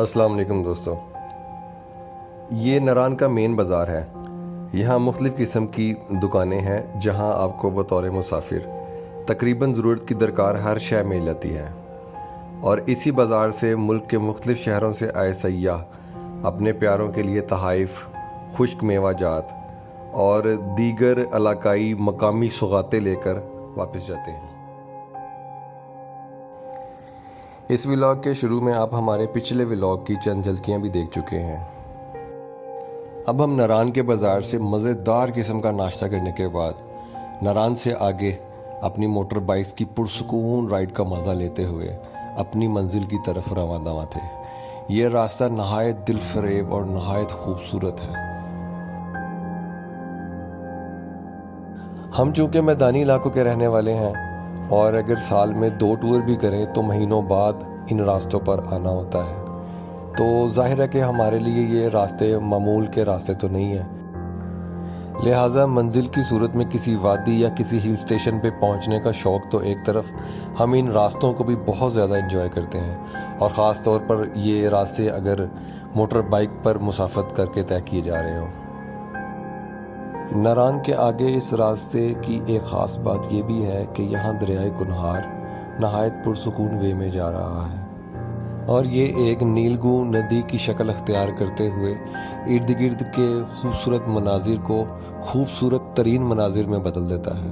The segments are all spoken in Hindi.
अस्सलाम वालेकुम दोस्तों। ये नारान का मेन बाज़ार है। यहाँ मुख्तलिफ़ किस्म की दुकानें हैं जहाँ आपको बतौर मुसाफिर तकरीबन ज़रूरत की दरकार हर शय मिल जाती है। और इसी बाज़ार से मुल्क के मुख्तलिफ़ शहरों से आए सयाह अपने प्यारों के लिए तहाइफ, खुश्क मेवाजात और दीगर इलाकाई मकामी सौगातें लेकर वापस जाते हैं। इस व्लॉग के शुरू में आप हमारे पिछले व्लॉग की चंद झलकियाँ भी देख चुके हैं। अब हम नारान के बाज़ार से मज़ेदार किस्म का नाश्ता करने के बाद नारान से आगे अपनी मोटर बाइक्स की पुरसुकून राइड का मज़ा लेते हुए अपनी मंजिल की तरफ रवां दवा थे। ये रास्ता नहायत दिल फरेब और नहायत खूबसूरत है। हम चूँकि मैदानी इलाकों के रहने वाले हैं और अगर साल में 2 टूर भी करें तो महीनों बाद इन रास्तों पर आना होता है, तो जाहिर है कि हमारे लिए ये रास्ते मामूल के रास्ते तो नहीं हैं। लिहाजा मंजिल की सूरत में किसी वादी या किसी हिल स्टेशन पे पहुंचने का शौक़ तो एक तरफ, हम इन रास्तों को भी बहुत ज़्यादा एंजॉय करते हैं और ख़ास तौर पर ये रास्ते अगर मोटर बाइक पर मुसाफत करके तय किए जा रहे हों। नारान के आगे इस रास्ते की एक ख़ास बात यह भी है कि यहाँ दरियाए कुनहार नहायत पुरसुकून वे में जा रहा है और ये एक नीलगू नदी की शक्ल अख्तियार करते हुए इर्द गिर्द के खूबसूरत मनाजिर को खूबसूरत तरीन मनाजिर में बदल देता है।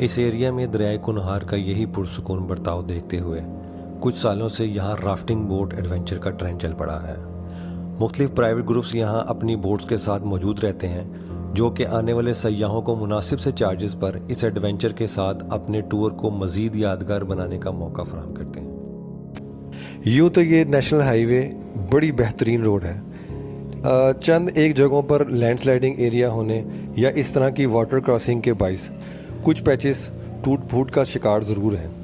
इस एरिया में दरियाए कुनहार का यही पुरसुकून बर्ताव देखते हुए कुछ सालों से यहाँ राफ्टिंग बोट एडवेंचर का ट्रेंड चल पड़ा है। मुख्तलिफ प्राइवेट ग्रुप्स यहाँ अपनी बोट्स के साथ मौजूद रहते हैं जो कि आने वाले सयाहों को मुनासिब से चार्जेस पर इस एडवेंचर के साथ अपने टूर को मज़ीद यादगार बनाने का मौका फराहम करते हैं। यूँ तो ये नेशनल हाईवे बड़ी बेहतरीन रोड है। चंद एक जगहों पर लैंडस्लाइडिंग एरिया होने या इस तरह की वाटर क्रॉसिंग के बाइस कुछ पैचेस टूट फूट का शिकार ज़रूर हैं।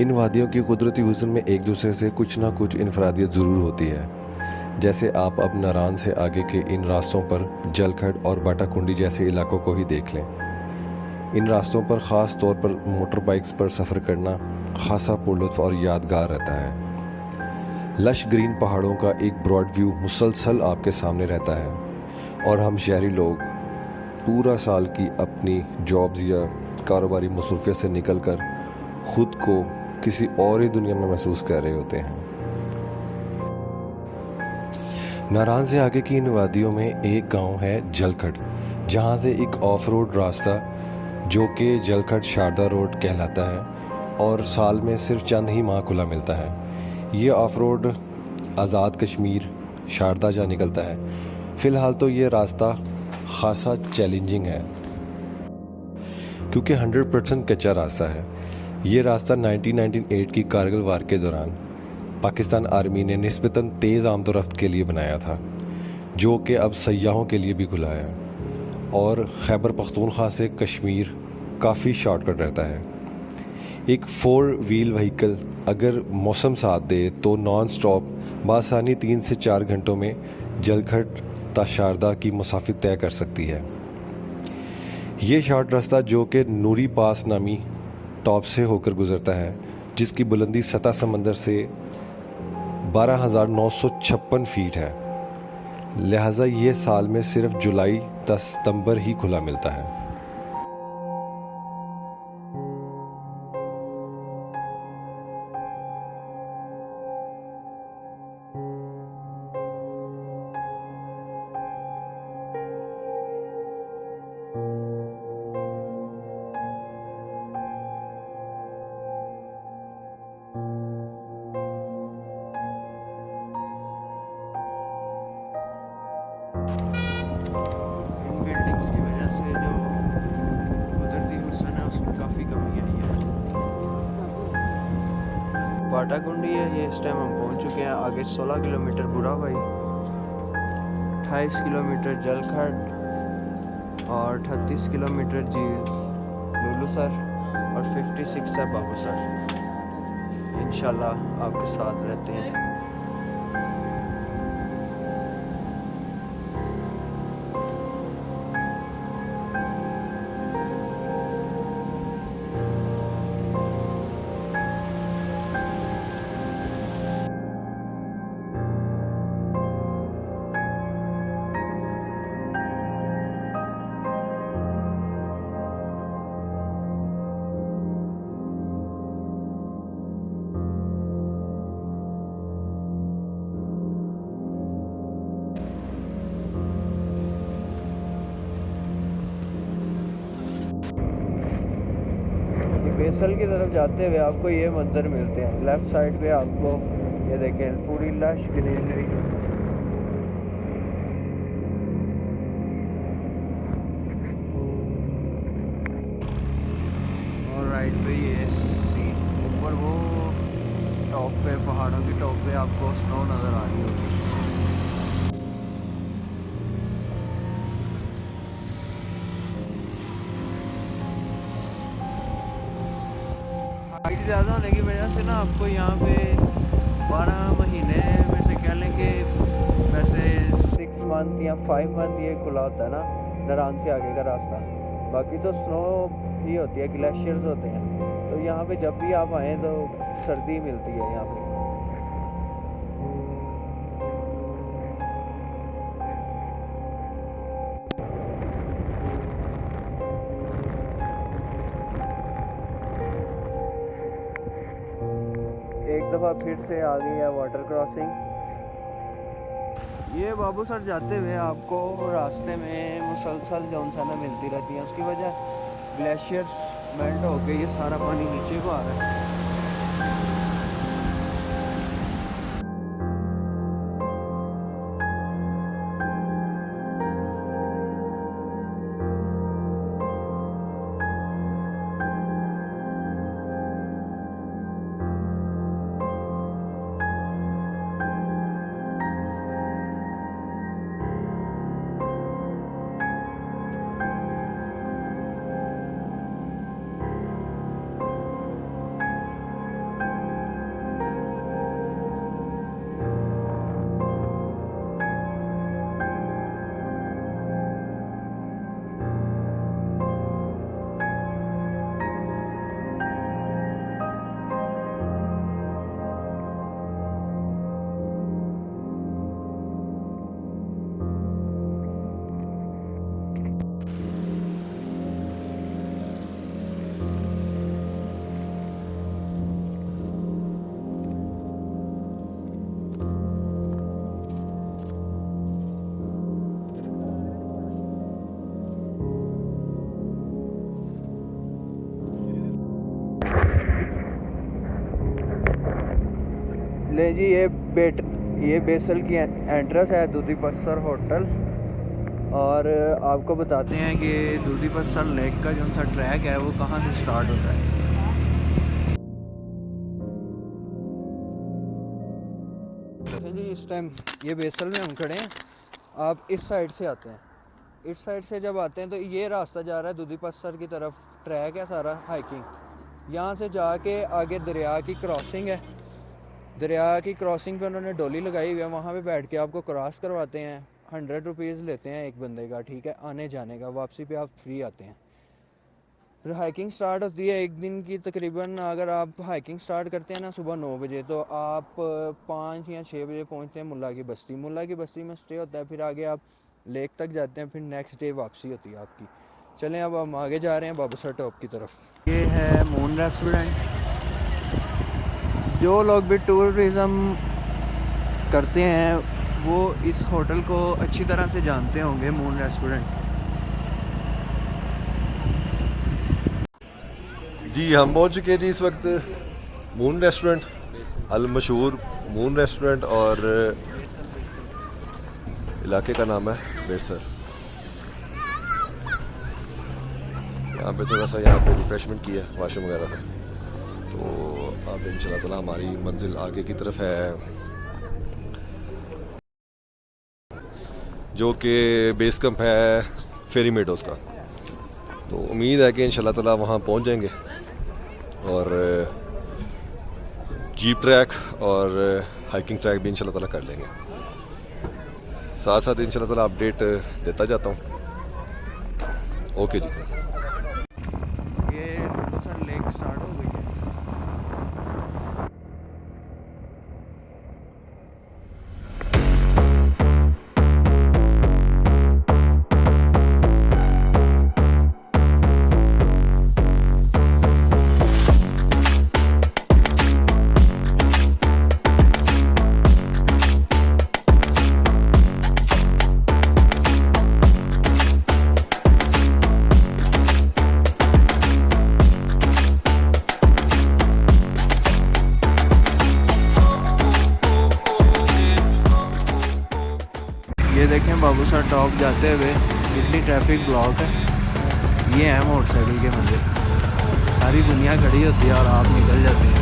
इन वादियों की कुदरती हुस्न में एक दूसरे से कुछ ना कुछ इनफरादियत ज़रूर होती है। जैसे आप अब नारान से आगे के इन रास्तों पर जलखड और बाटाकुंडी जैसे इलाकों को ही देख लें। इन रास्तों पर ख़ास तौर पर मोटर बाइक्स पर सफ़र करना खासा पुरलुत्फ़ और यादगार रहता है। लश ग्रीन पहाड़ों का एक ब्रॉड व्यू मुसलसल आपके सामने रहता है और हम शहरी लोग पूरा साल की अपनी जॉब्स या कारोबारी मसरूफियत से निकलकर खुद को किसी और ही दुनिया में महसूस कर रहे होते हैं। नारान से आगे की इन वादियों में एक गांव है जलखड, जहां से एक ऑफ रोड रास्ता जो कि जलखड शारदा रोड कहलाता है और साल में सिर्फ चंद ही माह खुला मिलता है। ये ऑफ रोड आज़ाद कश्मीर शारदा जा निकलता है। फ़िलहाल तो ये रास्ता खासा चैलेंजिंग है क्योंकि 100% कच्चा रास्ता है। ये रास्ता 1998 की कारगिल वार के दौरान पाकिस्तान आर्मी ने निस्बतन तेज़ आमदोरफ्त के लिए बनाया था, जो कि अब सयाहों के लिए भी खुला है और खैबर पख्तूनख्वा से कश्मीर काफ़ी शॉर्टकट रहता है। एक 4 व्हील व्हीकल अगर मौसम साथ दे तो नॉन स्टॉप बासानी 3 से 4 घंटों में जलखड ता शारदा की मुसाफिर तय कर सकती है। ये शॉर्ट रास्ता जो कि नूरी पास नामी टॉप से होकर गुजरता है, जिसकी बुलंदी सतह समंदर से 12,956 फीट है। लिहाजा ये साल में सिर्फ जुलाई 10 सितंबर ही खुला मिलता है। बाटा कुंडी है, ये इस टाइम हम पहुंच चुके हैं। आगे 16 किलोमीटर बुरा भाई, 28 किलोमीटर जलखड़ और 38 किलोमीटर झील लुलूसर और 56 है बाबूसर। इंशाल्लाह आपके साथ रहते हैं। बेसल की तरफ जाते हुए आपको ये मंजर मिलते हैं। लेफ्ट साइड पे आपको ये देखें पूरी लश ग्रीनरी, और राइट पे ये सीन, ऊपर वो टॉप पे पहाड़ों की टॉप पे आपको स्नो नज़र आ रही होगी। हाइट ज़्यादा होने की वजह से ना आपको यहाँ पे 12 महीने में से कह लें कि वैसे 6 मंथ या 5 मंथ ये खुला होता है ना नारायण से आगे का रास्ता, बाकी तो स्नो ही होती है, ग्लेशियर्स होते हैं। तो यहाँ पे जब भी आप आएँ तो सर्दी मिलती है यहाँ पे। एक दफ़ा फिर से आ गई है वाटर क्रॉसिंग। ये बाबूसर जाते हुए आपको रास्ते में मुसलसल जौनसाना मिलती रहती है। उसकी वजह ग्लेशियर्स मेल्ट हो गई, ये सारा पानी नीचे को आ रहा है। ले जी ये बेसल की एंट्रेंस है दूधी पत्थर होटल। और आपको बताते हैं कि दूधी पत्थर लेक का जो सा ट्रैक है वो कहाँ से स्टार्ट होता है। देखिए जी इस टाइम ये बेसल में हम खड़े हैं। आप इस साइड से आते हैं, इस साइड से जब आते हैं तो ये रास्ता जा रहा है दूधी पत्थर की तरफ। ट्रैक है सारा हाइकिंग। यहाँ से जाके आगे दरिया की क्रॉसिंग है। दरिया की क्रॉसिंग पे उन्होंने डोली लगाई हुई है, वहाँ पे बैठ के आपको क्रॉस करवाते हैं। 100 रुपीज़ लेते हैं एक बंदे का, ठीक है, आने जाने का। वापसी पे आप फ्री आते हैं। फिर हाइकिंग स्टार्ट होती है एक दिन की तकरीबन। अगर आप हाइकिंग स्टार्ट करते हैं ना सुबह 9 बजे, तो आप 5 या 6 बजे पहुँचते हैं मुल्ला की बस्ती। मुल्ला की बस्ती में स्टे होता है, फिर आगे आप लेक तक जाते हैं, फिर नेक्स्ट डे वापसी होती है आपकी। चलें अब हम आगे जा रहे हैं बाबूसर टॉप की तरफ। ये है मून रेस्टोरेंट। जो लोग भी टूरिज़म करते हैं वो इस होटल को अच्छी तरह से जानते होंगे, मून रेस्टोरेंट। जी हम पहुंच चुके हैं जी इस वक्त मून रेस्टोरेंट, अल मशहूर मून रेस्टोरेंट, और इलाके का नाम है बेसर। यहाँ पे थोड़ा सा यहाँ पे रिफ्रेशमेंट किया, वाशरूम वगैरह है, तो तो अब इंशाल्लाह ताला हमारी मंजिल आगे की तरफ है, जो कि बेस कैंप है फेरी मेडोज़ का। तो उम्मीद है कि इंशाल्लाह ताला वहाँ पहुँच जाएंगे और जीप ट्रैक और हाइकिंग ट्रैक भी इंशाल्लाह ताला कर लेंगे। साथ साथ इंशाल्लाह ताला अपडेट देता जाता हूँ। ओके जी। ये सर लेक स्टार्ट हो गई है। ये देखें बाबू सर टॉप जाते हुए कितनी ट्रैफिक ब्लॉक है। ये है मोटरसाइकिल के मंदिर, सारी दुनिया खड़ी होती है और आप निकल जाते हैं।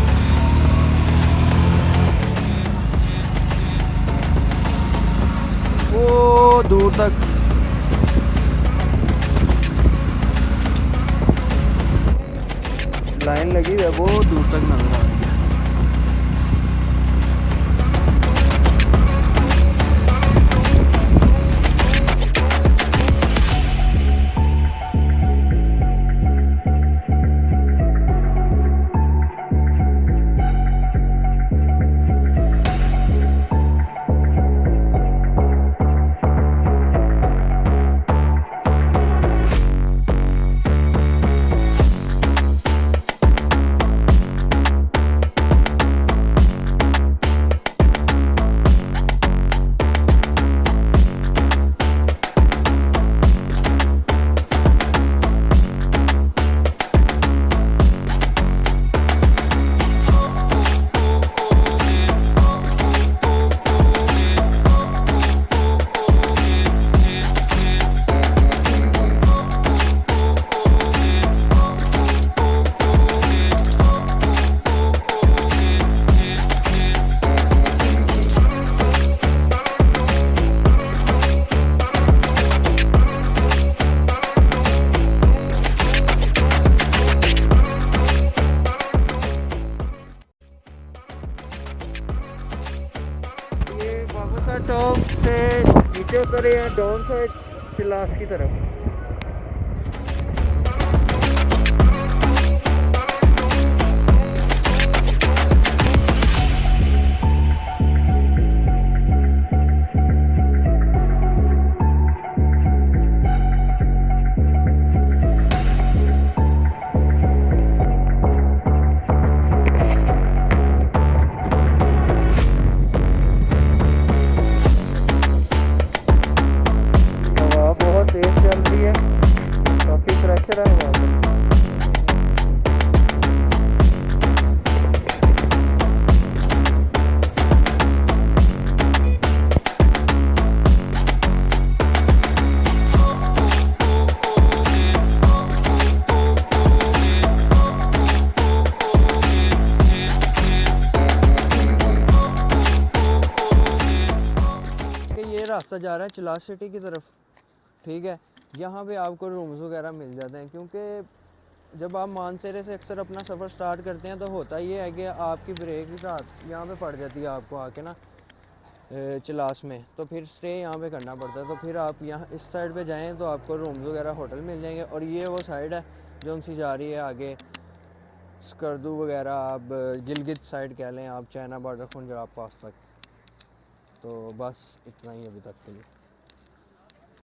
वो दूर तक लाइन लगी है, वो दूर तक नजर आ रही है। बाबूसर टॉप से नीचे उतरे हैं डाउन साइड चिलास की तरफ। हवा बहुत तेज चल रही है, काफ़ी प्रेशर है हवा में। ये रास्ता जा रहा है चिलास सिटी की तरफ, ठीक है। यहाँ पे आपको रूम्स वगैरह मिल जाते हैं, क्योंकि जब आप मानसरे से अक्सर अपना सफ़र स्टार्ट करते हैं तो होता ये है कि आपकी ब्रेक भी साथ यहाँ पे पड़ जाती है आपको आके ना चिलास में, तो फिर स्टे यहाँ पे करना पड़ता है। तो फिर आप यहाँ इस साइड पे जाएं तो आपको रूम्स वगैरह होटल मिल जाएंगे। और ये वो साइड है जो उनसी जा रही है आगे स्कर्दू वगैरह, आप गिलगित साइड कह लें, आप चाइना बॉर्डर पंजाब पास तक। तो बस इतना ही अभी तक के लिए।